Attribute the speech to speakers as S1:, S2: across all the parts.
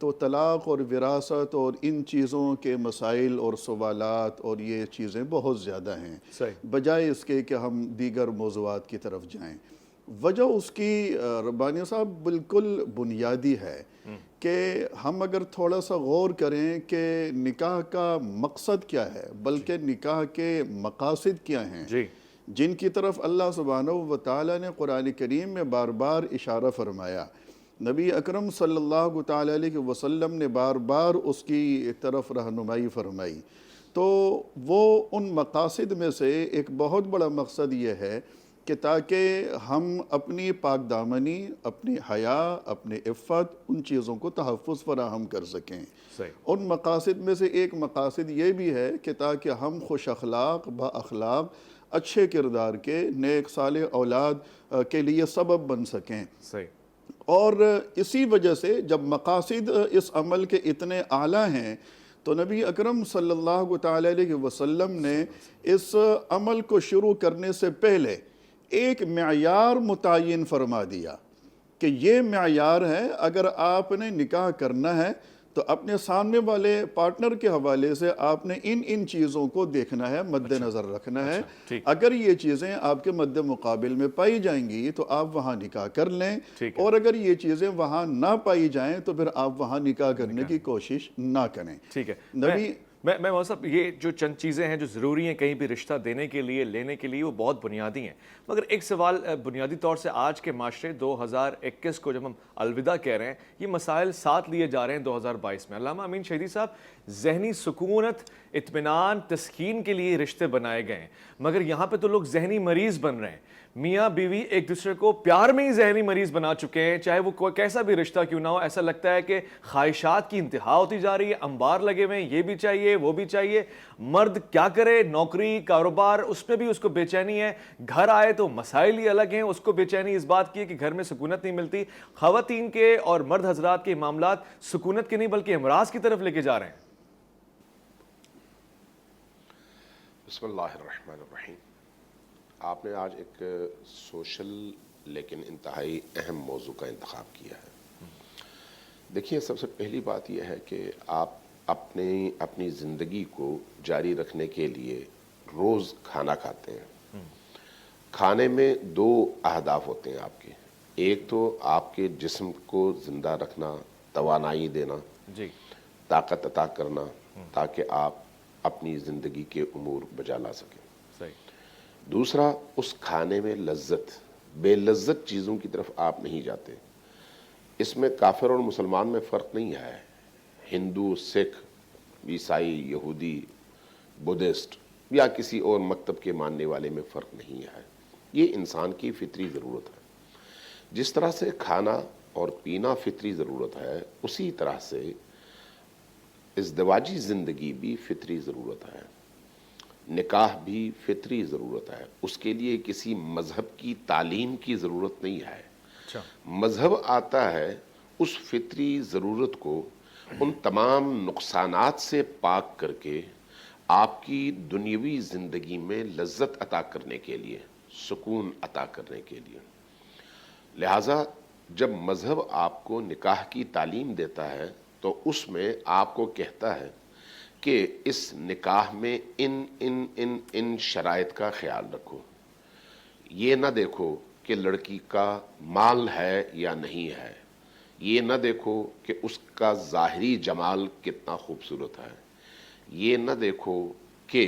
S1: تو طلاق اور وراثت اور ان چیزوں کے مسائل اور سوالات اور یہ چیزیں بہت زیادہ ہیں،
S2: صحیح،
S1: بجائے اس کے کہ ہم دیگر موضوعات کی طرف جائیں۔ وجہ اس کی ربانی صاحب بالکل بنیادی ہے کہ ہم اگر تھوڑا سا غور کریں کہ نکاح کا مقصد کیا ہے، بلکہ نکاح کے مقاصد کیا ہیں،
S2: جی
S1: جن کی طرف اللہ سبحانہ و تعالیٰ نے قرآن کریم میں بار بار اشارہ فرمایا، نبی اکرم صلی اللہ تعالیٰ علیہ وسلم نے بار بار اس کی طرف رہنمائی فرمائی، تو وہ ان مقاصد میں سے ایک بہت بڑا مقصد یہ ہے کہ تاکہ ہم اپنی پاک دامنی، اپنی حیا، اپنی عفت، ان چیزوں کو تحفظ فراہم کر سکیں۔
S2: صحیح،
S1: ان مقاصد میں سے ایک مقاصد یہ بھی ہے کہ تاکہ ہم خوش اخلاق، با اخلاق، اچھے کردار کے، نیک صالح اولاد کے لیے سبب بن سکیں۔
S2: صحیح،
S1: اور اسی وجہ سے جب مقاصد اس عمل کے اتنے اعلیٰ ہیں تو نبی اکرم صلی اللہ تعالیٰ علیہ وسلم نے اس عمل کو شروع کرنے سے پہلے ایک معیار متعین فرما دیا کہ یہ معیار ہے، اگر آپ نے نکاح کرنا ہے تو اپنے سامنے والے پارٹنر کے حوالے سے آپ نے ان چیزوں کو دیکھنا ہے، مد نظر رکھنا ہے۔
S2: ٹھیک،
S1: اگر یہ چیزیں آپ کے مد مقابل میں پائی جائیں گی تو آپ وہاں نکاح کر لیں،
S2: ٹھیک ہے،
S1: اور اگر یہ چیزیں وہاں نہ پائی جائیں تو پھر آپ وہاں نکاح کرنے کی کوشش نہ کریں۔
S2: ٹھیک ہے۔
S1: نبی
S2: میں مولانا صاحب یہ جو چند چیزیں ہیں جو ضروری ہیں کہیں بھی رشتہ دینے کے لیے، لینے کے لیے، وہ بہت بنیادی ہیں، مگر ایک سوال بنیادی طور سے آج کے معاشرے 2021 کو جب ہم الوداع کہہ رہے ہیں، یہ مسائل ساتھ لیے جا رہے ہیں 2022 میں۔ علامہ امین شہیدی صاحب، ذہنی سکونت، اطمینان، تسکین کے لیے رشتے بنائے گئے ہیں، مگر یہاں پہ تو لوگ ذہنی مریض بن رہے ہیں۔ میاں بیوی ایک دوسرے کو پیار میں ہی ذہنی مریض بنا چکے ہیں، چاہے وہ کوئی کیسا بھی رشتہ کیوں نہ ہو۔ ایسا لگتا ہے کہ خواہشات کی انتہا ہوتی جا رہی ہے، انبار لگے ہوئے ہیں، یہ بھی چاہیے وہ بھی چاہیے۔ مرد کیا کرے، نوکری، کاروبار، اس میں بھی اس کو بے چینی ہے، گھر آئے تو مسائل ہی الگ ہیں، اس کو بے چینی اس بات کی ہے کہ گھر میں سکونت نہیں ملتی۔ خواتین کے اور مرد حضرات کے معاملات سکونت کے نہیں بلکہ امراض کی طرف لے کے جا رہے ہیں۔
S3: بسم اللہ الرحمن الرحیم۔ آپ نے آج ایک سوشل لیکن انتہائی اہم موضوع کا انتخاب کیا ہے۔ دیکھیے، سب سے پہلی بات یہ ہے کہ آپ اپنی زندگی کو جاری رکھنے کے لیے روز کھانا کھاتے ہیں۔ کھانے میں دو اہداف ہوتے ہیں آپ کے، ایک تو آپ کے جسم کو زندہ رکھنا، توانائی دینا،
S2: جی،
S3: طاقت عطا کرنا، تاکہ آپ اپنی زندگی کے امور بجا لا سکیں۔
S2: صحیح،
S3: دوسرا، اس کھانے میں لذت، بے لذت چیزوں کی طرف آپ نہیں جاتے۔ اس میں کافر اور مسلمان میں فرق نہیں ہے، ہندو، سکھ، عیسائی، یہودی، بدھسٹ یا کسی اور مکتب کے ماننے والے میں فرق نہیں ہے۔ یہ انسان کی فطری ضرورت ہے۔ جس طرح سے کھانا اور پینا فطری ضرورت ہے، اسی طرح سے ازدواجی زندگی بھی فطری ضرورت ہے، نکاح بھی فطری ضرورت ہے۔ اس کے لیے کسی مذہب کی تعلیم کی ضرورت نہیں ہے۔
S2: اچھا،
S3: مذہب آتا ہے اس فطری ضرورت کو ان تمام نقصانات سے پاک کر کے آپ کی دنیوی زندگی میں لذت عطا کرنے کے لیے، سکون عطا کرنے کے لیے۔ لہٰذا جب مذہب آپ کو نکاح کی تعلیم دیتا ہے تو اس میں آپ کو کہتا ہے کہ اس نکاح میں ان شرائط کا خیال رکھو۔ یہ نہ دیکھو کہ لڑکی کا مال ہے یا نہیں ہے، یہ نہ دیکھو کہ اس کا ظاہری جمال کتنا خوبصورت ہے، یہ نہ دیکھو کہ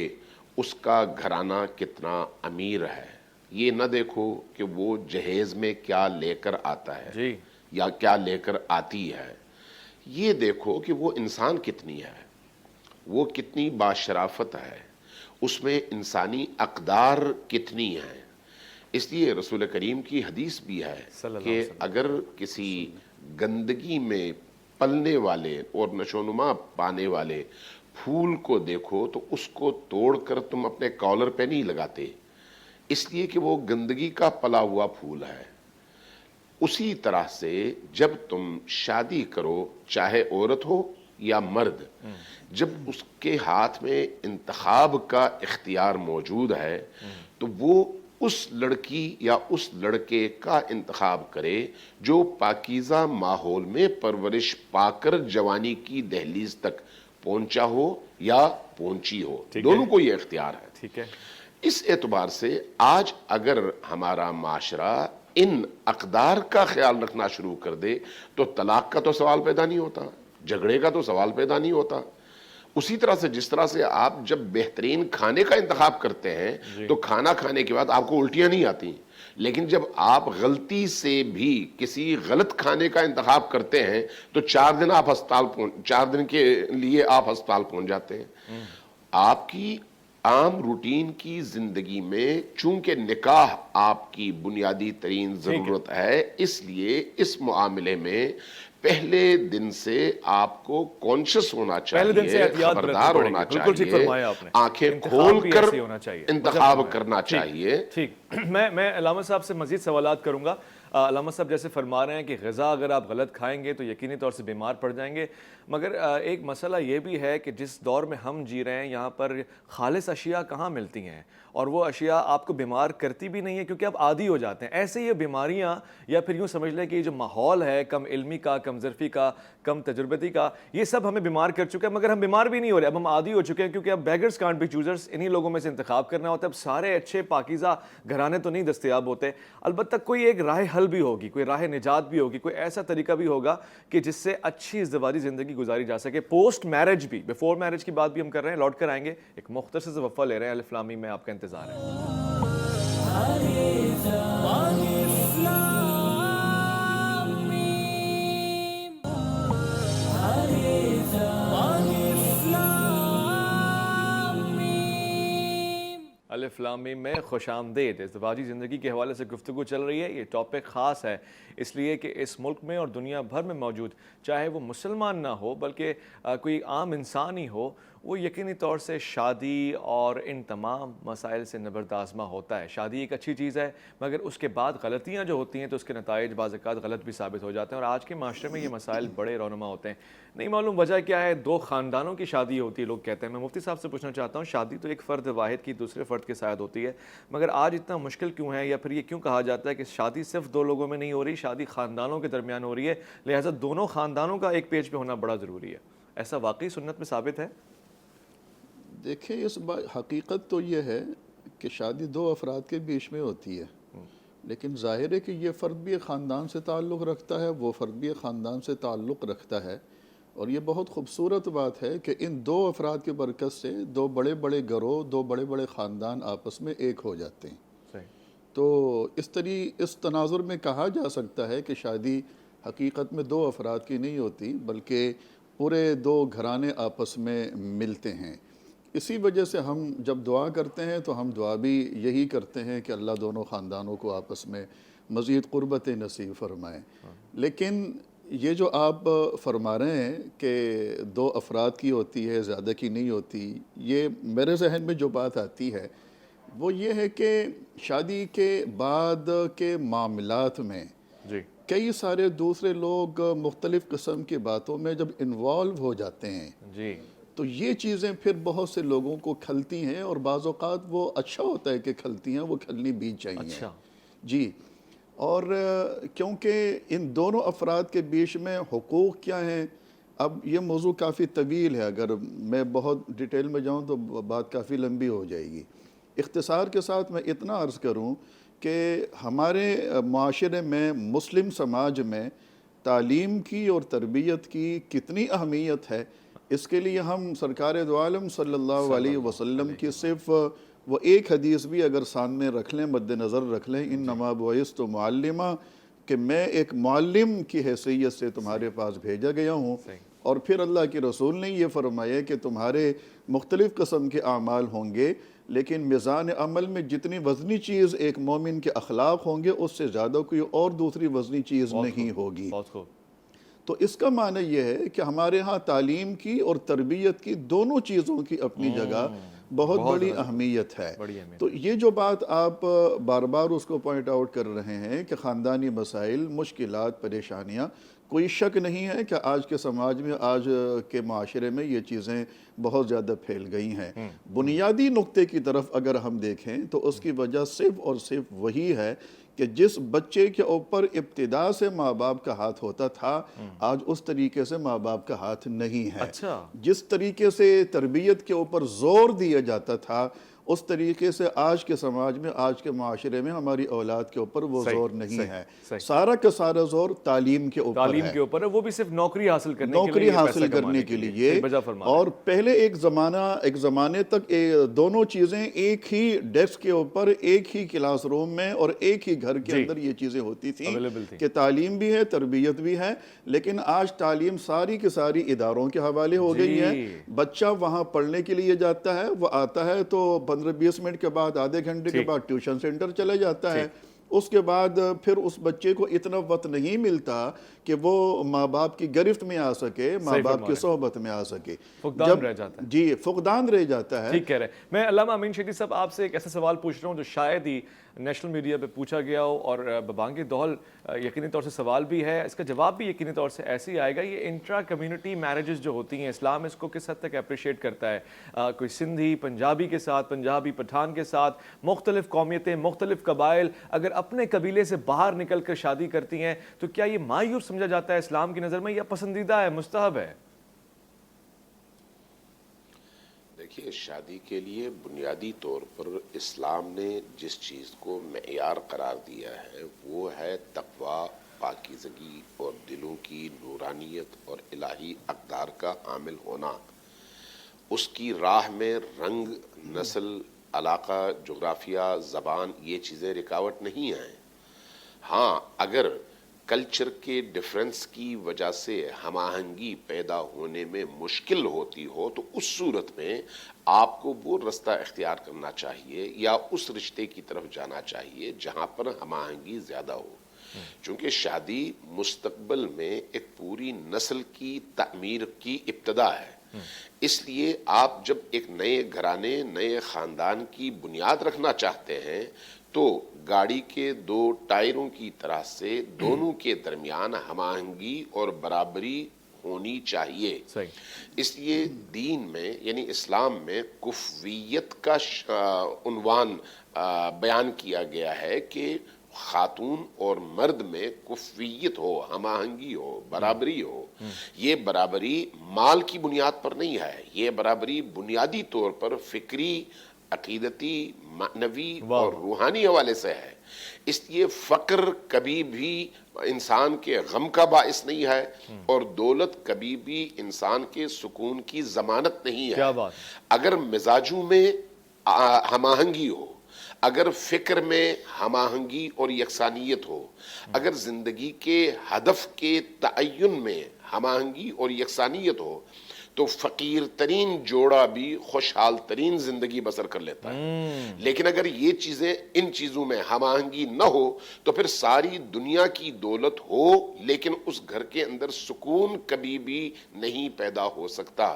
S3: اس کا گھرانہ کتنا امیر ہے، یہ نہ دیکھو کہ وہ جہیز میں کیا لے کر آتا ہے
S2: جی،
S3: یا کیا لے کر آتی ہے، یہ دیکھو کہ وہ انسان کتنی ہے، وہ کتنی باشرافت ہے، اس میں انسانی اقدار کتنی ہیں۔ اس لیے رسول کریم کی حدیث بھی ہے
S2: صلی اللہ
S3: کہ
S2: علیہ وسلم،
S3: اگر کسی گندگی میں پلنے والے اور نشوونما پانے والے پھول کو دیکھو تو اس کو توڑ کر تم اپنے کالر پہ نہیں لگاتے، اس لیے کہ وہ گندگی کا پلا ہوا پھول ہے۔ اسی طرح سے جب تم شادی کرو، چاہے عورت ہو یا مرد، جب اس کے ہاتھ میں انتخاب کا اختیار موجود ہے تو وہ اس لڑکی یا اس لڑکے کا انتخاب کرے جو پاکیزہ ماحول میں پرورش پا کر جوانی کی دہلیز تک پہنچا ہو یا پہنچی ہو، دونوں کو یہ اختیار ہے۔
S2: ٹھیک ہے،
S3: اس اعتبار سے آج اگر ہمارا معاشرہ ان اقدار کا خیال رکھنا شروع کر دے تو طلاق کا تو سوال پیدا نہیں ہوتا، جھگڑے کا تو سوال پیدا نہیں ہوتا۔ اسی طرح سے جس طرح سے آپ جب بہترین کھانے کا انتخاب کرتے ہیں تو کھانا کھانے کے بعد آپ کو الٹیاں نہیں آتی، لیکن جب آپ غلطی سے بھی کسی غلط کھانے کا انتخاب کرتے ہیں تو 4 دن کے لیے آپ ہسپتال پہنچ جاتے ہیں۔ آپ کی عام روٹین کی زندگی میں چونکہ نکاح آپ کی بنیادی ترین ضرورت ہے، اس لیے اس معاملے میں پہلے دن سے آپ کو کانشس ہونا چاہیے، خبردار ہونا چاہیے، آنکھیں کھول کر انتخاب کرنا چاہیے۔
S2: ٹھیک، میں علامہ صاحب سے مزید سوالات کروں گا۔ علامہ صاحب جیسے فرما رہے ہیں کہ غذا اگر آپ غلط کھائیں گے تو یقینی طور سے بیمار پڑ جائیں گے، مگر ایک مسئلہ یہ بھی ہے کہ جس دور میں ہم جی رہے ہیں یہاں پر خالص اشیاء کہاں ملتی ہیں، اور وہ اشیاء آپ کو بیمار کرتی بھی نہیں ہیں کیونکہ آپ عادی ہو جاتے ہیں۔ ایسے یہ بیماریاں، یا پھر یوں سمجھ لیں کہ یہ جو ماحول ہے کم علمی کا، کم ظرفی کا، کم تجربتی کا، یہ سب ہمیں بیمار کر چکا ہے، مگر ہم بیمار بھی نہیں ہو رہے، اب ہم عادی ہو چکے ہیں کیونکہ اب بیگرز کانٹ بی چوزرز، انہی لوگوں میں سے انتخاب کرنا ہوتا ہے۔ اب سارے اچھے پاکیزہ گھرانے تو نہیں دستیاب ہوتے، البتہ کوئی ایک راہ حل بھی ہوگی، کوئی راہ نجات بھی ہوگی، کوئی ایسا طریقہ بھی ہوگا کہ جس سے اچھی ازدواجی زندگی گزاری جا سکے، پوسٹ میرج بھی، بیفور میرج کی بات بھی ہم کر رہے ہیں۔ لوٹ کر آئیں گے، ایک مختصر سے وقفہ لے رہے ہیں، الف لام میم میں آپ کا انتظار ہے۔ الف لام میم میں خوش آمدید۔ ازدواجی زندگی کے حوالے سے گفتگو چل رہی ہے، یہ ٹاپک خاص ہے اس لیے کہ اس ملک میں اور دنیا بھر میں موجود چاہے وہ مسلمان نہ ہو بلکہ کوئی عام انسان ہی ہو، وہ یقینی طور سے شادی اور ان تمام مسائل سے نبردآزما ہوتا ہے۔ شادی ایک اچھی چیز ہے، مگر اس کے بعد غلطیاں جو ہوتی ہیں تو اس کے نتائج بعض اوقات غلط بھی ثابت ہو جاتے ہیں، اور آج کے معاشرے میں یہ مسائل بڑے رونما ہوتے ہیں۔ نہیں معلوم وجہ کیا ہے، 2 خاندانوں کی شادی ہوتی ہے لوگ کہتے ہیں۔ میں مفتی صاحب سے پوچھنا چاہتا ہوں، شادی تو ایک فرد واحد کی دوسرے فرد کے ساتھ ہوتی ہے، مگر آج اتنا مشکل کیوں ہے، یا پھر یہ کیوں کہا جاتا ہے کہ شادی صرف 2 لوگوں میں نہیں ہو رہی، شادی خاندانوں کے درمیان ہو رہی ہے، لہٰذا دونوں خاندانوں کا ایک پیج پہ ہونا بڑا ضروری ہے؟ ایسا واقعی سنت میں ثابت ہے؟
S1: دیکھیں، اس حقیقت تو یہ ہے کہ شادی 2 افراد کے بیچ میں ہوتی ہے، لیکن ظاہر ہے کہ یہ فرد بھی ایک خاندان سے تعلق رکھتا ہے، وہ فرد بھی ایک خاندان سے تعلق رکھتا ہے، اور یہ بہت خوبصورت بات ہے کہ ان 2 افراد کی برکت سے 2 بڑے بڑے گروہ، 2 بڑے بڑے خاندان آپس میں ایک ہو جاتے ہیں۔ تو اس تناظر میں کہا جا سکتا ہے کہ شادی حقیقت میں 2 افراد کی نہیں ہوتی بلکہ پورے 2 گھرانے آپس میں ملتے ہیں۔ اسی وجہ سے ہم جب دعا کرتے ہیں تو ہم دعا بھی یہی کرتے ہیں کہ اللہ دونوں خاندانوں کو آپس میں مزید قربت نصیب فرمائے۔ لیکن یہ جو آپ فرما رہے ہیں کہ 2 افراد کی ہوتی ہے، زیادہ کی نہیں ہوتی، یہ میرے ذہن میں جو بات آتی ہے وہ یہ ہے کہ شادی کے بعد کے معاملات میں کئی سارے دوسرے لوگ مختلف قسم کی باتوں میں جب انوالو ہو جاتے ہیں تو یہ چیزیں پھر بہت سے لوگوں کو کھلتی ہیں، اور بعض اوقات وہ اچھا ہوتا ہے کہ کھلتی ہیں، وہ کھلنی بھی چاہیے۔ جی، اور کیونکہ ان دونوں افراد کے بیچ میں حقوق کیا ہیں، اب یہ موضوع کافی طویل ہے، اگر میں بہت ڈیٹیل میں جاؤں تو بات کافی لمبی ہو جائے گی۔ اختصار کے ساتھ میں اتنا عرض کروں کہ ہمارے معاشرے میں، مسلم سماج میں تعلیم کی اور تربیت کی کتنی اہمیت ہے، اس کے لیے ہم سرکار دو عالم صلی اللہ علیہ وسلم کی صرف وہ ایک حدیث بھی اگر سامنے رکھ لیں، مد نظر رکھ لیں، انما بعثت معلما، کہ میں ایک معلم کی حیثیت سے تمہارے پاس بھیجا گیا ہوں، اور پھر اللہ کے رسول نے یہ فرمایا کہ تمہارے مختلف قسم کے اعمال ہوں گے، لیکن میزان عمل میں جتنی وزنی چیز ایک مومن کے اخلاق ہوں گے اس سے زیادہ کوئی اور دوسری وزنی چیز نہیں ہوگی۔ تو اس کا معنی یہ ہے کہ ہمارے ہاں تعلیم کی اور تربیت کی دونوں چیزوں کی اپنی جگہ بہت بڑی اہمیت ہے۔ تو یہ جو بات آپ بار بار اس کو پوائنٹ آؤٹ کر رہے ہیں کہ خاندانی مسائل، مشکلات، پریشانیاں کوئی شک نہیں ہے کہ آج کے سماج میں، آج کے معاشرے میں یہ چیزیں بہت زیادہ پھیل گئی ہیں۔ بنیادی نقطے کی طرف اگر ہم دیکھیں تو اس کی وجہ صرف اور صرف وہی ہے کہ جس بچے کے اوپر ابتدا سے ماں باپ کا ہاتھ ہوتا تھا، آج اس طریقے سے ماں باپ کا ہاتھ نہیں ہے۔
S2: اچھا،
S1: جس طریقے سے تربیت کے اوپر زور دیا جاتا تھا، اس طریقے سے آج کے سماج میں، آج کے معاشرے میں ہماری اولاد کے اوپر وہ زور نہیں ہے۔ سارا کا سارا زور تعلیم کے اوپر ہے،
S2: تعلیم کے اوپر ہے، وہ بھی صرف نوکری حاصل کرنے کے لیے،
S1: نوکری حاصل کرنے کے لیے۔ اور پہلے ایک زمانے تک دونوں چیزیں ایک ہی ڈیسک کے اوپر، ایک ہی کلاس روم میں اور ایک ہی گھر کے اندر یہ چیزیں ہوتی تھیں کہ تعلیم بھی ہے، تربیت بھی ہے۔ لیکن آج تعلیم ساری کی ساری اداروں کے حوالے ہو گئی ہے۔ بچہ وہاں پڑھنے کے لیے جاتا ہے، وہ آتا ہے تو 15-20 منٹ کے بعد، آدھے گھنٹے کے بعد ٹیوشن سینٹر چلے جاتا ہے۔ اس کے بعد پھر اس بچے کو اتنا وقت نہیں ملتا کہ وہ ماں باپ کی گرفت میں آ سکے، ماں باپ کی صحبت میں آ سکے،
S2: فقدان رہ جاتا ہے۔
S1: جی، فقدان رہ جاتا ہے۔
S2: ٹھیک کہہ رہے ہیں۔ میں علامہ امین شیخی صاحب آپ سے ایک ایسا سوال پوچھ رہا ہوں جو شاید ہی نیشنل میڈیا پہ پوچھا گیا ہو، اور ببانگ دہل یقینی طور سے سوال بھی ہے، اس کا جواب بھی یقینی طور سے ایسے ہی آئے گا۔ یہ انٹرا کمیونٹی میرجز جو ہوتی ہیں، اسلام اس کو کس حد تک اپریشیٹ کرتا ہے؟ کوئی سندھی پنجابی کے ساتھ، پنجابی پٹھان کے ساتھ، مختلف قومیتیں، مختلف قبائل اگر اپنے قبیلے سے باہر نکل کر شادی کرتی ہیں تو کیا یہ معیوب سمجھا جاتا ہے اسلام کی نظر میں، یا پسندیدہ ہے، مستحب ہے؟
S3: دیکھیے، شادی کے لیے بنیادی طور پر اسلام نے جس چیز کو معیار قرار دیا ہے وہ ہے تقوی، پاکیزگی اور دلوں کی نورانیت اور الہی اقدار کا حامل ہونا۔ اس کی راہ میں رنگ، نسل، علاقہ، جغرافیہ، زبان، یہ چیزیں رکاوٹ نہیں ہیں۔ ہاں، اگر کلچر کے ڈیفرنس کی وجہ سے ہم آہنگی پیدا ہونے میں مشکل ہوتی ہو تو اس صورت میں آپ کو وہ رستہ اختیار کرنا چاہیے یا اس رشتے کی طرف جانا چاہیے جہاں پر ہم آہنگی زیادہ ہو، چونکہ شادی مستقبل میں ایک پوری نسل کی تعمیر کی ابتدا ہے۔ اس لیے آپ جب ایک نئے گھرانے، نئے خاندان کی بنیاد رکھنا چاہتے ہیں تو گاڑی کے 2 ٹائروں کی طرح سے دونوں کے درمیان ہم آہنگی اور برابری ہونی چاہیے۔ اس لیے دین میں، یعنی اسلام میں، کفویت کا عنوان بیان کیا گیا ہے کہ خاتون اور مرد میں کفویت ہو، ہم آہنگی ہو، برابری ہو۔ یہ برابری مال کی بنیاد پر نہیں ہے، یہ برابری بنیادی طور پر فکری، عقیدتی، معنوی اور روحانی حوالے سے ہے۔ اس لیے فقر کبھی بھی انسان کے غم کا باعث نہیں ہے اور دولت کبھی بھی انسان کے سکون کی ضمانت نہیں ہے۔
S2: کیا بات!
S3: اگر مزاجوں میں ہم آہنگی ہو، اگر فکر میں ہم آہنگی اور یکسانیت ہو، اگر زندگی کے ہدف کے تعین میں ہم آہنگی اور یکسانیت ہو تو فقیر ترین جوڑا بھی خوشحال ترین زندگی بسر کر لیتا ہے۔ لیکن اگر یہ چیزیں، ان چیزوں میں ہم آہنگی نہ ہو تو پھر ساری دنیا کی دولت ہو لیکن اس گھر کے اندر سکون کبھی بھی نہیں پیدا ہو سکتا۔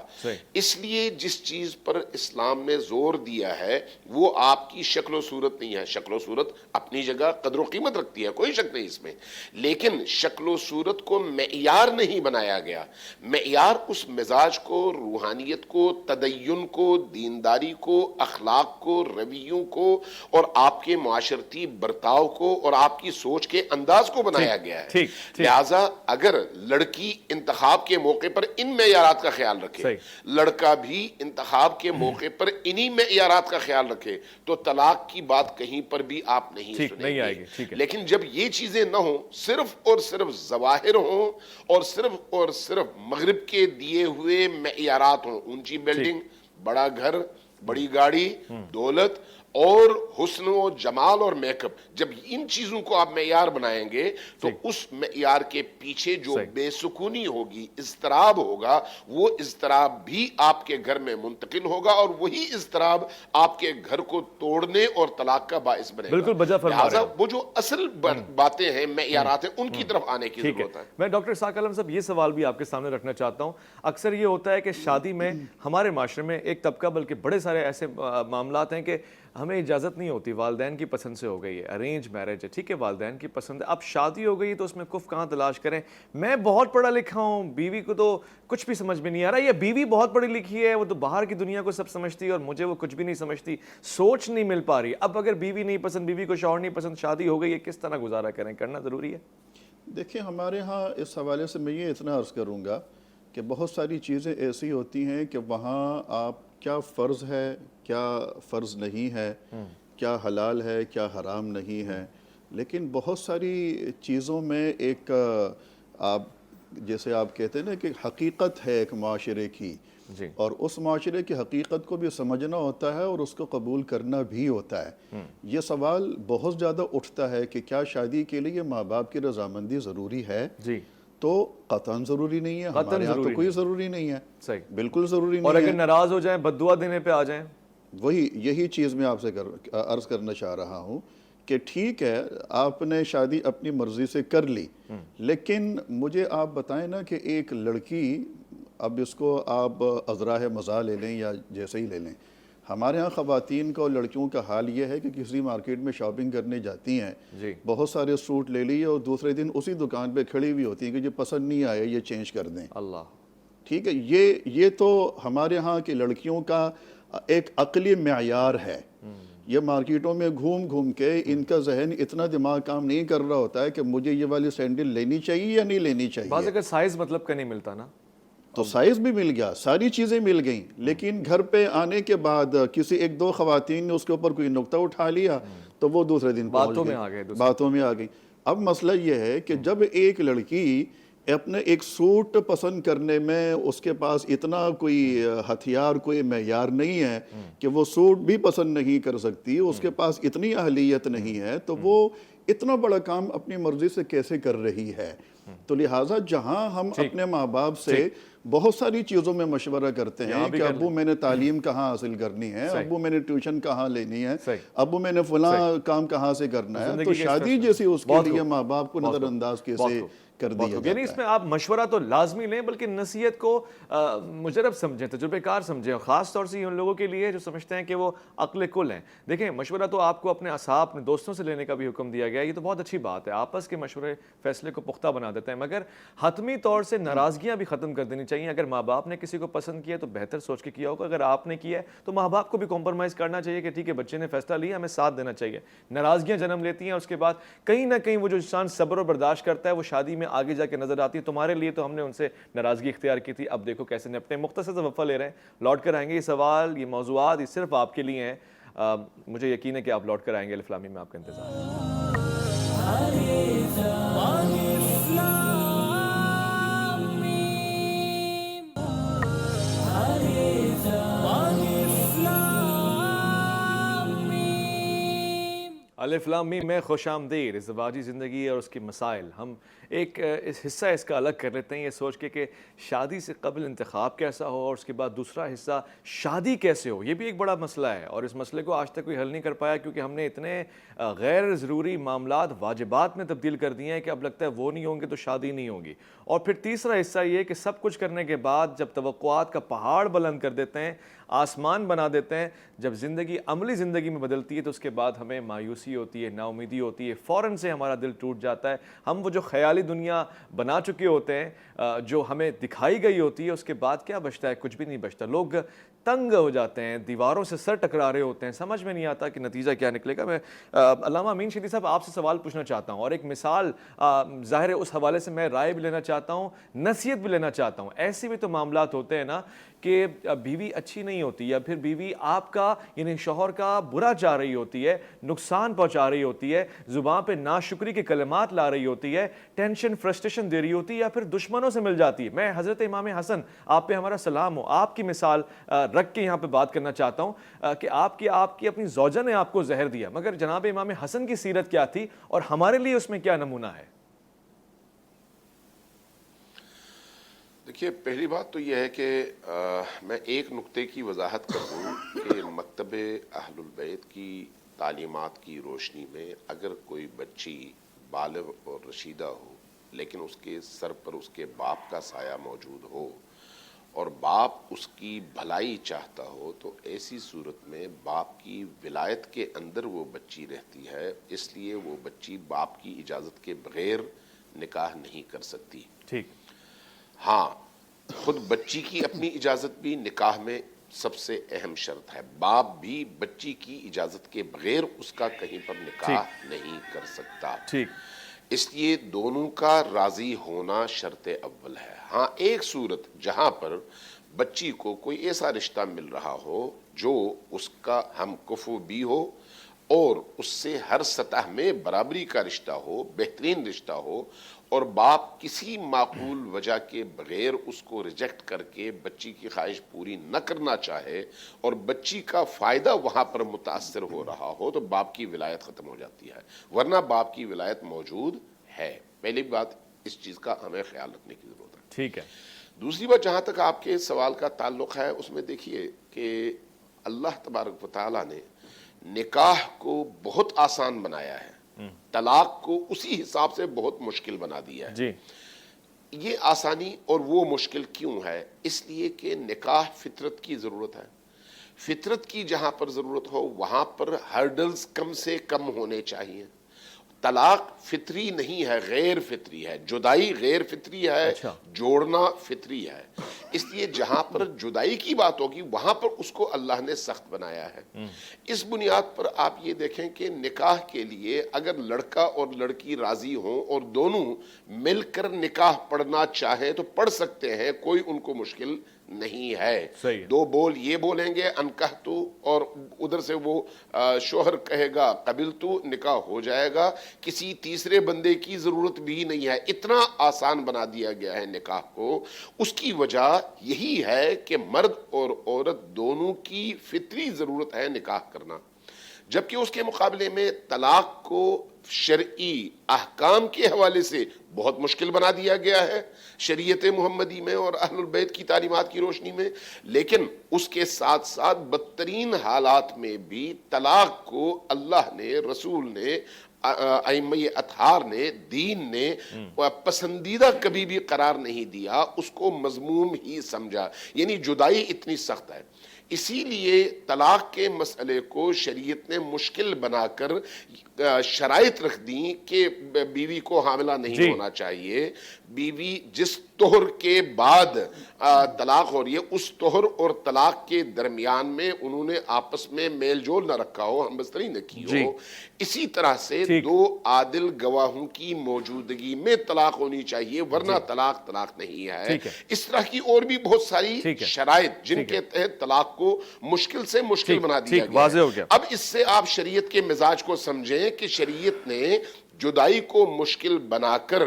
S3: اس لیے جس چیز پر اسلام نے زور دیا ہے وہ آپ کی شکل و صورت نہیں ہے۔ شکل و صورت اپنی جگہ قدر و قیمت رکھتی ہے، کوئی شک نہیں اس میں، لیکن شکل و صورت کو معیار نہیں بنایا گیا۔ معیار اس مزاج کو، روحانیت کو، تدین کو، دینداری کو، اخلاق کو، رویوں کو اور آپ کے معاشرتی برتاؤ کو اور آپ کی سوچ کے انداز کو بنایا گیا ہے۔ لہٰذا اگر لڑکی انتخاب کے موقع پر ان معیارات کا خیال رکھے، لڑکا بھی انتخاب کے موقع پر انہی معیارات کا خیال رکھے تو طلاق کی بات کہیں پر بھی آپ نہیں سنیں گے۔ لیکن جب یہ چیزیں نہ ہوں، صرف اور صرف ظواہر ہوں اور صرف مغرب کے دیے ہوئے معیارات ہوں، اونچی بلڈنگ، بڑا گھر، بڑی گاڑی، دولت اور حسن و جمال اور میک اپ، جب ان چیزوں کو آپ معیار بنائیں گے تو اس معیار کے پیچھے جو بے سکونی ہوگی، اضطراب ہوگا، وہ اضطراب بھی آپ کے گھر میں منتقل ہوگا اور وہی اضطراب آپ کے گھر کو توڑنے اور طلاق کا باعث بنے گا۔
S2: بالکل بجا فرما رہے ہیں۔
S3: لہٰذا وہ جو اصل باتیں ہیں، معیارات ہیں، ان کی طرف آنے کی ضرورت ہے۔
S2: میں ڈاکٹر اسحاق عالم صاحب یہ سوال بھی آپ کے سامنے رکھنا چاہتا ہوں۔ اکثر یہ ہوتا ہے کہ شادی میں ہمارے معاشرے میں ایک طبقہ، بلکہ بڑے سارے ایسے معاملات ہیں کہ ہمیں اجازت نہیں ہوتی, والدین کی پسند سے ہو گئی ہے, ارینج میرج ہے, ٹھیک ہے والدین کی پسند ہے, اب شادی ہو گئی تو اس میں کف کہاں تلاش کریں. میں بہت پڑھا لکھا ہوں, بیوی کو تو کچھ بھی سمجھ میں نہیں آ رہا, یا بیوی بہت پڑھی لکھی ہے, وہ تو باہر کی دنیا کو سب سمجھتی ہے اور مجھے وہ کچھ بھی نہیں سمجھتی, سوچ نہیں مل پا رہی. اب اگر بیوی نہیں پسند, بیوی کو شوہر نہیں پسند, شادی ہو گئی ہے, کس طرح گزارا کریں, کرنا ضروری ہے؟
S1: دیکھیں ہمارے ہاں اس حوالے سے میں یہ اتنا عرض کروں گا کہ بہت ساری چیزیں ایسی ہوتی ہیں کہ وہاں آپ کیا فرض ہے, کیا فرض نہیں ہے, کیا حلال ہے, کیا حرام نہیں ہے, لیکن بہت ساری چیزوں میں ایک آپ جیسے آپ کہتے ہیں نا کہ حقیقت ہے ایک معاشرے کی,
S2: جی,
S1: اور اس معاشرے کی حقیقت کو بھی سمجھنا ہوتا ہے اور اس کو قبول کرنا بھی ہوتا ہے. یہ سوال بہت زیادہ اٹھتا ہے کہ کیا شادی کے لیے ماں باپ کی رضامندی ضروری ہے؟
S2: جی,
S1: تو قطعاً ضروری نہیں ہے,
S2: قطعاً
S1: ہمارے یہاں تو
S2: ضروری
S1: کوئی
S2: نہیں.
S1: ضروری نہیں ہے,
S2: صحیح.
S1: بالکل ضروری
S2: اور
S1: نہیں
S2: اگر
S1: ہے.
S2: ناراض ہو جائیں, بد دعا دینے پہ آ جائیں.
S1: یہی چیز میں آپ سے عرض کرنا چاہ رہا ہوں کہ ٹھیک ہے آپ نے شادی اپنی مرضی سے کر لی, لیکن مجھے آپ بتائیں نا کہ ایک لڑکی, اب اس کو آپ ازراہ مزاح لے لیں یا جیسے ہی لے لیں, ہمارے ہاں خواتین کا اور لڑکیوں کا حال یہ ہے کہ کسی مارکیٹ میں شاپنگ کرنے جاتی ہیں,
S2: جی,
S1: بہت سارے سوٹ لے لیے اور دوسرے دن اسی دکان پہ کھڑی ہوئی ہوتی ہیں کہ یہ پسند نہیں آئے, یہ چینج کر دیں.
S2: اللہ,
S1: ٹھیک ہے, یہ تو ہمارے ہاں کی لڑکیوں کا ایک عقلی معیار ہے. یہ مارکیٹوں میں گھوم گھوم کے ان کا ذہن اتنا دماغ کام نہیں کر رہا ہوتا ہے کہ مجھے یہ والی سینڈل لینی چاہیے یا نہیں لینی چاہیے.
S2: بعض اگر سائز مطلب کا نہیں ملتا نا,
S1: تو سائز بھی مل گیا, ساری چیزیں مل گئیں, لیکن گھر پہ آنے کے بعد کسی ایک دو خواتین نے اس کے اوپر کوئی نقطہ اٹھا لیا تو وہ دوسرے دن
S2: باتوں میں آ گئے,
S1: باتوں میں آ گئی. اب مسئلہ یہ ہے کہ جب ایک لڑکی اپنے ایک سوٹ پسند کرنے میں اس کے پاس اتنا کوئی ہتھیار, کوئی معیار نہیں ہے کہ وہ سوٹ بھی پسند نہیں کر سکتی, اس کے پاس اتنی اہلیت نہیں ہے, تو وہ اتنا بڑا کام اپنی مرضی سے کیسے کر رہی ہے؟ تو لہٰذا جہاں ہم اپنے ماں باپ سے بہت ساری چیزوں میں مشورہ کرتے ہیں کہ ابو میں نے تعلیم کہاں حاصل کرنی ہے, ابو میں نے ٹیوشن کہاں لینی ہے, ابو میں نے فلاں کام کہاں سے کرنا ہے, تو شادی جیسی اس کے لیے ماں باپ کو نظر انداز کیسے کر دیا جاتا ہے.
S2: یعنی اس میں آپ مشورہ تو لازمی لیں, بلکہ نصیحت کو مجرب سمجھیں, تجربے کار سمجھیں, اور خاص طور سے ان لوگوں کے لیے جو سمجھتے ہیں کہ وہ عقل کل ہیں. دیکھیں مشورہ تو آپ کو اپنے اصحاب, اپنے دوستوں سے لینے کا بھی حکم دیا گیا ہے, یہ تو بہت اچھی بات ہے, آپس کے مشورے فیصلے کو پختہ بنا دیتے ہیں, مگر حتمی طور سے ناراضگیاں بھی ختم کر دینی چاہیے. اگر ماں باپ نے کسی کو پسند کیا تو بہتر سوچ کے کیا ہوگا, اگر آپ نے کیا ہے تو ماں باپ کو بھی کمپرومائز کرنا چاہیے کہ ٹھیک ہے بچے نے فیصلہ لیا, ہمیں ساتھ دینا چاہیے. ناراضگیاں جنم لیتی ہیں, اس کے بعد کہیں نہ کہیں وہ جو انسان صبر اور برداشت کرتا ہے وہ شادی میں آگے جا کے نظر آتی ہے. تمہارے لیے تو ہم نے ان سے ناراضگی اختیار کی تھی, اب دیکھو کیسے نپٹے. مختصر وقفہ لے رہے ہیں, لوٹ کر آئیں گے. یہ سوال, یہ موضوعات یہ صرف آپ کے لیے ہیں, مجھے یقین ہے کہ آپ لوٹ کر آئیں گے. الف لام میم میں آپ کا انتظار الف لام میم میں خوش آمدید. ازدواجی زندگی اور اس کی مسائل, ہم ایک حصہ اس کا الگ کر لیتے ہیں یہ سوچ کے کہ شادی سے قبل انتخاب کیسا ہو, اور اس کے بعد دوسرا حصہ شادی کیسے ہو. یہ بھی ایک بڑا مسئلہ ہے, اور اس مسئلے کو آج تک کوئی حل نہیں کر پایا, کیونکہ ہم نے اتنے غیر ضروری معاملات واجبات میں تبدیل کر دیے ہیں کہ اب لگتا ہے وہ نہیں ہوں گے تو شادی نہیں ہوگی. اور پھر تیسرا حصہ یہ کہ سب کچھ کرنے کے بعد جب توقعات کا پہاڑ بلند کر دیتے ہیں, آسمان بنا دیتے ہیں, جب زندگی عملی زندگی میں بدلتی ہے تو اس کے بعد ہمیں مایوسی ہوتی ہے, نا امیدی ہوتی ہے, فوراً سے ہمارا دل ٹوٹ جاتا ہے. ہم وہ جو خیالی دنیا بنا چکے ہوتے ہیں, جو ہمیں دکھائی گئی ہوتی ہے, اس کے بعد کیا بچتا ہے؟ کچھ بھی نہیں بچتا. لوگ تنگ ہو جاتے ہیں, دیواروں سے سر ٹکرا رہے ہوتے ہیں, سمجھ میں نہیں آتا کہ نتیجہ کیا نکلے گا. میں علامہ امین شیری صاحب آپ سے سوال پوچھنا چاہتا ہوں, اور ایک مثال ظاہر ہے اس حوالے سے میں رائے بھی لینا چاہتا ہوں, نصیحت بھی لینا چاہتا ہوں. ایسے بھی تو معاملات ہوتے ہیں نا کہ بیوی اچھی نہیں ہوتی, یا پھر بیوی آپ کا یعنی شوہر کا برا چاہ رہی ہوتی ہے, نقصان پہنچا رہی ہوتی ہے, زبان پہ ناشکری کے کلمات لا رہی ہوتی ہے, ٹینشن فرسٹریشن دے رہی ہوتی ہے, یا پھر دشمنوں سے مل جاتی ہے. میں حضرت امام حسن, آپ پہ ہمارا سلام ہو, آپ کی مثال رکھ کے یہاں پہ بات کرنا چاہتا ہوں کہ آپ کی اپنی زوجہ نے آپ کو زہر دیا, مگر جناب امام حسن کی سیرت کیا تھی اور ہمارے لیے اس میں کیا نمونہ ہے؟
S3: دیکھیے, پہلی بات تو یہ ہے کہ میں ایک نقطے کی وضاحت کر دوں کہ مکتب اہل البیت کی تعلیمات کی روشنی میں اگر کوئی بچی بالغ اور رشیدہ ہو لیکن اس کے سر پر اس کے باپ کا سایہ موجود ہو اور باپ اس کی بھلائی چاہتا ہو تو ایسی صورت میں باپ کی ولایت کے اندر وہ بچی رہتی ہے، اس لیے وہ بچی باپ کی اجازت کے بغیر نکاح نہیں کر سکتی۔
S2: ٹھیک،
S3: ہاں، خود بچی کی اپنی اجازت بھی نکاح میں سب سے اہم شرط ہے، باپ بھی بچی کی اجازت کے بغیر اس کا کہیں پر نکاح نہیں کر سکتا۔
S2: ٹھیک،
S3: اس لیے دونوں کا راضی ہونا شرط اول ہے۔ ہاں، ایک صورت جہاں پر بچی کو کوئی ایسا رشتہ مل رہا ہو جو اس کا ہم کفو بھی ہو اور اس سے ہر سطح میں برابری کا رشتہ ہو، بہترین رشتہ ہو، اور باپ کسی معقول وجہ کے بغیر اس کو ریجیکٹ کر کے بچی کی خواہش پوری نہ کرنا چاہے اور بچی کا فائدہ وہاں پر متاثر ہو رہا ہو تو باپ کی ولایت ختم ہو جاتی ہے، ورنہ باپ کی ولایت موجود ہے۔ پہلی بات اس چیز کا ہمیں خیال رکھنے کی ضرورت ہے۔
S2: ٹھیک ہے،
S3: دوسری بات جہاں تک آپ کے سوال کا تعلق ہے، اس میں دیکھیے کہ اللہ تبارک و تعالیٰ نے نکاح کو بہت آسان بنایا ہے، طلاق کو اسی حساب سے بہت مشکل بنا دیا ہے۔
S2: جی،
S3: یہ آسانی اور وہ مشکل کیوں ہے؟ اس لیے کہ نکاح فطرت کی ضرورت ہے، فطرت کی جہاں پر ضرورت ہو وہاں پر ہرڈلز کم سے کم ہونے چاہیے۔ طلاق فطری نہیں ہے، غیر فطری ہے، جدائی غیر فطری ہے،
S2: اچھا،
S3: جوڑنا فطری ہے۔ اس لیے جہاں پر جدائی کی بات ہوگی وہاں پر اس کو اللہ نے سخت بنایا ہے۔ اس بنیاد پر آپ یہ دیکھیں کہ نکاح کے لیے اگر لڑکا اور لڑکی راضی ہوں اور دونوں مل کر نکاح پڑھنا چاہیں تو پڑھ سکتے ہیں، کوئی ان کو مشکل نہیں ہے۔
S2: صحیح ہے۔
S3: دو بول یہ بولیں گے انکحتو اور ادھر سے وہ شوہر کہے گا قبلتو، نکاح ہو جائے گا، کسی تیسرے بندے کی ضرورت بھی نہیں ہے۔ اتنا آسان بنا دیا گیا ہے نکاح کو۔ اس کی وجہ یہی ہے کہ مرد اور عورت دونوں کی فطری ضرورت ہے نکاح کرنا، جبکہ اس کے مقابلے میں طلاق کو شرعی احکام کے حوالے سے بہت مشکل بنا دیا گیا ہے شریعت محمدی میں اور اہل البیت کی تعلیمات کی روشنی میں۔ لیکن اس کے ساتھ ساتھ بدترین حالات میں بھی طلاق کو اللہ نے، رسول نے، ائمہ اطہار نے، دین نے پسندیدہ کبھی بھی قرار نہیں دیا، اس کو مذموم ہی سمجھا۔ یعنی جدائی اتنی سخت ہے، اسی لیے طلاق کے مسئلے کو شریعت نے مشکل بنا کر شرائط رکھ دیں کہ بیوی کو حاملہ نہیں ہونا چاہیے، بیوی جس طہر کے بعد طلاق ہو رہی ہے اس طہر اور طلاق کے درمیان میں انہوں نے آپس میں میل جول نہ رکھا ہو، ہم بستری نہ کی ہو، اسی طرح سے دو عادل گواہوں کی موجودگی میں طلاق ہونی چاہیے، ورنہ طلاق نہیں ہے۔ اس طرح کی اور بھی بہت ساری شرائط جن کے تحت طلاق کو مشکل سے مشکل بنا دیا گیا۔ اب اس سے آپ شریعت کے مزاج کو سمجھیں کہ شریعت نے جدائی کو مشکل بنا کر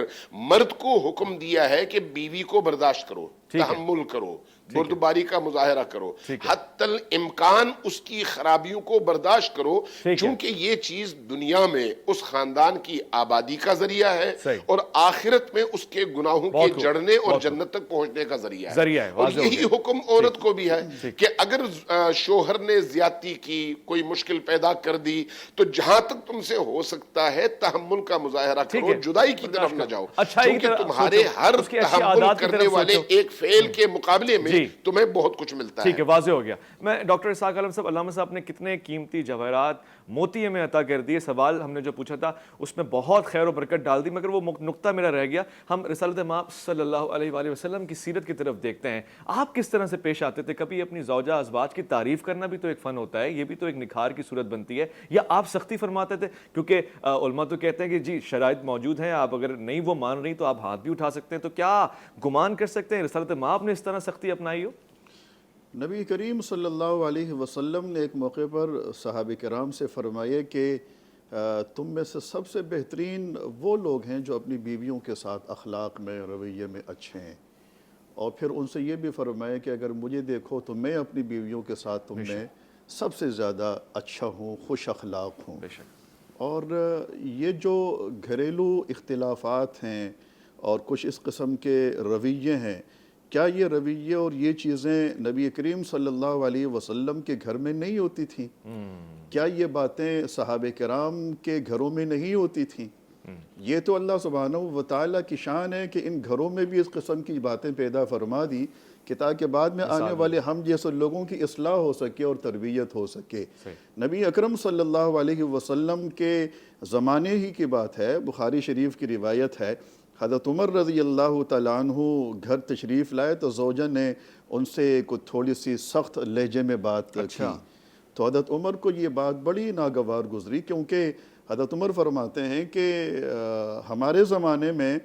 S3: مرد کو حکم دیا ہے کہ بیوی کو برداشت کرو، تحمل کرو، بردباری کا مظاہرہ کرو، حتی الامکان اس کی خرابیوں کو برداشت کرو، چونکہ یہ چیز دنیا میں اس خاندان کی آبادی کا ذریعہ ہے اور آخرت میں اس کے گناہوں کے جڑنے اور جنت تک پہنچنے کا ذریعہ ہے۔ اور یہی حکم عورت کو بھی ہے کہ اگر شوہر نے زیادتی کی، کوئی مشکل پیدا کر دی تو جہاں تک تم سے ہو سکتا ہے تحمل کا مظاہرہ کرو، جدائی کی طرف نہ جاؤ، کیونکہ تمہارے ہر تحمل کرنے والے ایک فعل کے مقابلے میں تمہیں بہت کچھ ملتا ہے۔
S2: ٹھیک ہے، واضح ہو گیا۔ میں ڈاکٹر اسحاق عالم صاحب، علامہ صاحب نے کتنے قیمتی جواہرات موتی ہمیں عطا کر دیے۔ سوال ہم نے جو پوچھا تھا اس میں بہت خیر و برکت ڈال دی، مگر وہ نقطہ میرا رہ گیا۔ ہم رسالت مآب صلی اللہ علیہ وآلہ وسلم کی سیرت کی طرف دیکھتے ہیں، آپ کس طرح سے پیش آتے تھے؟ کبھی اپنی زوجہ ازواج کی تعریف کرنا بھی تو ایک فن ہوتا ہے، یہ بھی تو ایک نکھار کی صورت بنتی ہے، یا آپ سختی فرماتے تھے؟ کیونکہ علماء تو کہتے ہیں کہ جی شرائط موجود ہیں، آپ اگر نہیں وہ مان رہی تو آپ ہاتھ بھی اٹھا سکتے ہیں، تو کیا گمان کر سکتے ہیں رسالت مآب نے اس طرح سختی اپنائی ہو؟
S1: نبی کریم صلی اللہ علیہ وسلم نے ایک موقع پر صحابہ کرام سے فرمایا کہ تم میں سے سب سے بہترین وہ لوگ ہیں جو اپنی بیویوں کے ساتھ اخلاق میں، رویے میں اچھے ہیں، اور پھر ان سے یہ بھی فرمایا کہ اگر مجھے دیکھو تو میں اپنی بیویوں کے ساتھ تم میں سب سے زیادہ اچھا ہوں، خوش اخلاق ہوں۔ اور یہ جو گھریلو اختلافات ہیں اور کچھ اس قسم کے رویے ہیں، کیا یہ رویے اور یہ چیزیں نبی کریم صلی اللہ علیہ وسلم کے گھر میں نہیں ہوتی تھیں؟ کیا یہ باتیں صحابہ کرام کے گھروں میں نہیں ہوتی تھیں؟ یہ تو اللہ سبحانہ و تعالیٰ کی شان ہے کہ ان گھروں میں بھی اس قسم کی باتیں پیدا فرما دی کہ تاکہ بعد میں آنے والے ہم جیسے لوگوں کی اصلاح ہو سکے اور تربیت ہو سکے. نبی اکرم صلی اللہ علیہ وسلم کے زمانے ہی کی بات ہے، بخاری شریف کی روایت ہے، حضرت عمر رضی اللہ تعالیٰ عنہ گھر تشریف لائے تو زوجہ نے ان سے کوئی تھوڑی سی سخت لہجے میں بات کی. تو حضرت عمر کو یہ بات بڑی ناگوار گزری، کیونکہ حضرت عمر فرماتے ہیں کہ ہمارے زمانے میں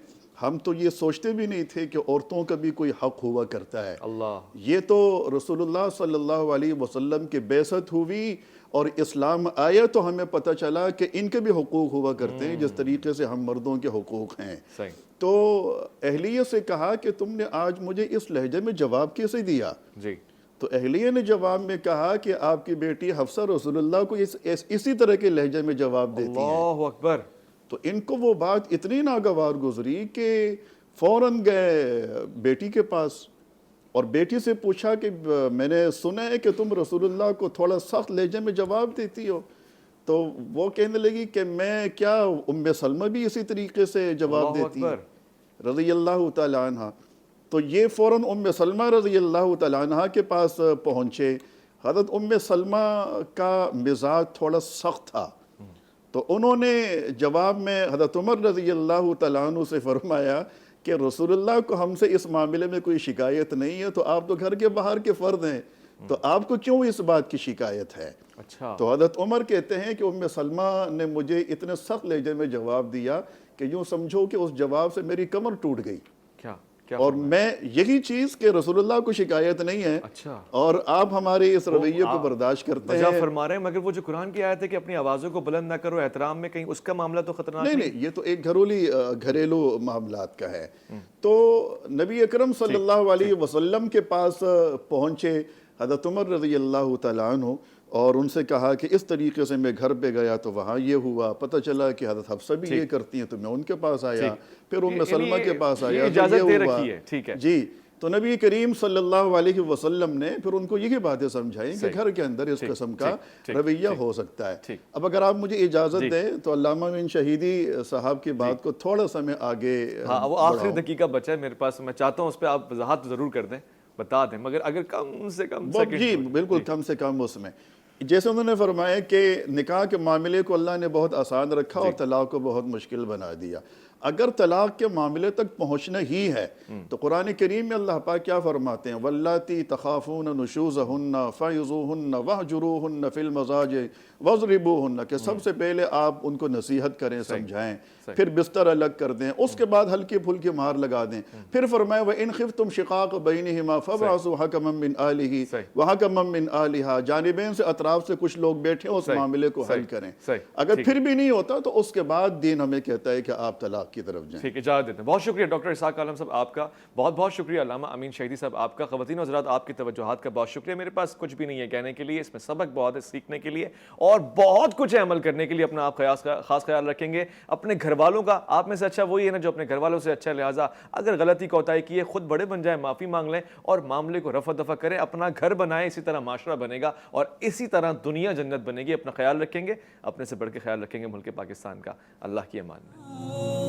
S1: ہم تو یہ سوچتے بھی نہیں تھے کہ عورتوں کا بھی کوئی حق ہوا کرتا ہے. یہ تو رسول اللہ صلی اللہ علیہ وسلم کی بعثت ہوئی اور اسلام آیا تو ہمیں پتہ چلا کہ ان کے بھی حقوق ہوا کرتے ہیں جس طریقے سے ہم مردوں کے حقوق ہیں. تو اہلیہ سے کہا کہ تم نے آج مجھے اس لہجے میں جواب کیسے دیا؟ تو اہلیہ نے جواب میں کہا کہ آپ کی بیٹی حفصہ رسول اللہ کو اسی طرح کے لہجے میں جواب دیتی ہیں.
S2: اللہ اکبر.
S1: تو ان کو وہ بات اتنی ناگوار گزری کہ فوراً گئے بیٹی کے پاس اور بیٹی سے پوچھا کہ میں نے سنا ہے کہ تم رسول اللہ کو تھوڑا سخت لہجے میں جواب دیتی ہو. تو وہ کہنے لگی کہ میں کیا، ام سلمہ بھی اسی طریقے سے جواب دیتی ہے رضی اللہ تعالیٰ عنہ. تو یہ فوراً ام سلمہ رضی اللہ تعالیٰ عنہ کے پاس پہنچے. حضرت ام سلمہ کا مزاج تھوڑا سخت تھا، تو انہوں نے جواب میں حضرت عمر رضی اللہ تعالیٰ عنہ سے فرمایا کہ رسول اللہ کو ہم سے اس معاملے میں کوئی شکایت نہیں ہے، تو آپ تو گھر کے باہر کے فرد ہیں، تو آپ کو کیوں اس بات کی شکایت ہے؟ تو حضرت عمر کہتے ہیں کہ ام سلمہ نے مجھے اتنے سخت لہجے میں جواب دیا کہ یوں سمجھو کہ اس جواب سے میری کمر ٹوٹ گئی. اور میں یہی چیز کہ رسول اللہ کو شکایت نہیں ہے اور آپ ہمارے اس رویے کو برداشت کرتے ہیں.
S2: فرما رہے ہیں مگر وہ جو قرآن کی آیت ہے کہ اپنی آوازوں کو بلند نہ کرو احترام میں، کہیں اس کا معاملہ تو خطرناک
S1: نہیں، یہ تو ایک گھریلو معاملات کا ہے. تو نبی اکرم صلی اللہ علیہ وسلم کے پاس پہنچے حضرت عمر رضی اللہ تعالیٰ عنہ اور ان سے کہا کہ اس طریقے سے میں گھر پہ گیا تو وہاں یہ ہوا، پتہ چلا کہ حضرت حفصہ بھی یہ کرتی ہیں، تو میں ان کے پاس آیا، پھر ام سلمہ کے پاس آیا،
S2: اجازت دے رکھی ہے. ٹھیک ہے
S1: جی. تو نبی کریم صلی اللہ علیہ وسلم نے پھر ان کو یہی باتیں سمجھائیں کہ گھر کے اندر اس قسم کا رویہ ہو سکتا ہے. اب اگر آپ مجھے اجازت دیں تو علامہ امین شہیدی صاحب کی بات کو تھوڑا سا میں آگے
S2: وہ آخری دقیقہ بچا ہے میرے پاس، میں چاہتا ہوں اس پہ آپ وضاحت ضرور کر دیں، بتا دیں، مگر اگر کم سے کم
S1: جی بالکل کم سے کم اس میں جیسے انہوں نے فرمایا کہ نکاح کے معاملے کو اللہ نے بہت آسان رکھا اور طلاق کو بہت مشکل بنا دیا. اگر طلاق کے معاملے تک پہنچنا ہی ہے تو قرآن کریم میں اللہ پاک کیا فرماتے ہیں؟ وَاللَّاتِي تَخَافُونَ نُشُوزَهُنَّ فَعِظُوهُنَّ وَاهْجُرُوهُنَّ فِي الْمَضَاجِعِ وَاضْرِبُوهُنَّ کہ سب سے پہلے آپ ان کو نصیحت کریں، سمجھائیں، پھر بستر الگ کر دیں، اس کے بعد ہلکی پھلکی مار لگا دیں. پھر فرمایا وَإِنْ خِفْتُمْ شِقَاقَ بَيْنِهِمَا فَابْعَثُوا حَكَمًا مِّنْ أَهْلِهِ وَحَكَمًا مِّنْ أَهْلِهَا جانبین سے اطراف سے کچھ لوگ بیٹھے اس معاملے کو حل کریں. اگر پھر بھی نہیں ہوتا تو اس کے بعد دین ہمیں کہتا ہے کہ آپ طلاق کی طرف جائیں.
S2: ٹھیک ہے، اجازت دیتے ہیں. بہت شکریہ ڈاکٹر اسحاق عالم صاحب آپ کا، بہت بہت شکریہ علامہ امین شہیدی صاحب آپ کا. خواتین و حضرات آپ کی توجہات کا بہت شکریہ. میرے پاس کچھ بھی نہیں ہے کہنے کے لیے، اس میں سبق بہت ہے سیکھنے کے لیے اور بہت کچھ ہے عمل کرنے کے لیے. اپنا آپ خاص خیال رکھیں گے، اپنے گھر والوں کا. آپ میں سے اچھا وہی ہے نا جو اپنے گھر والوں سے اچھا. لہٰذا اگر غلطی کوتاہی کی ہے، خود بڑے بن جائیں، معافی مانگ لیں اور معاملے کو رفع دفع کریں. اپنا گھر بنائیں، اسی طرح معاشرہ بنے گا اور اسی طرح دنیا جنت بنے گی. اپنا خیال رکھیں گے، اپنے سے بڑھ کے خیال رکھیں گے ملک پاکستان کا. اللہ کی امان میں.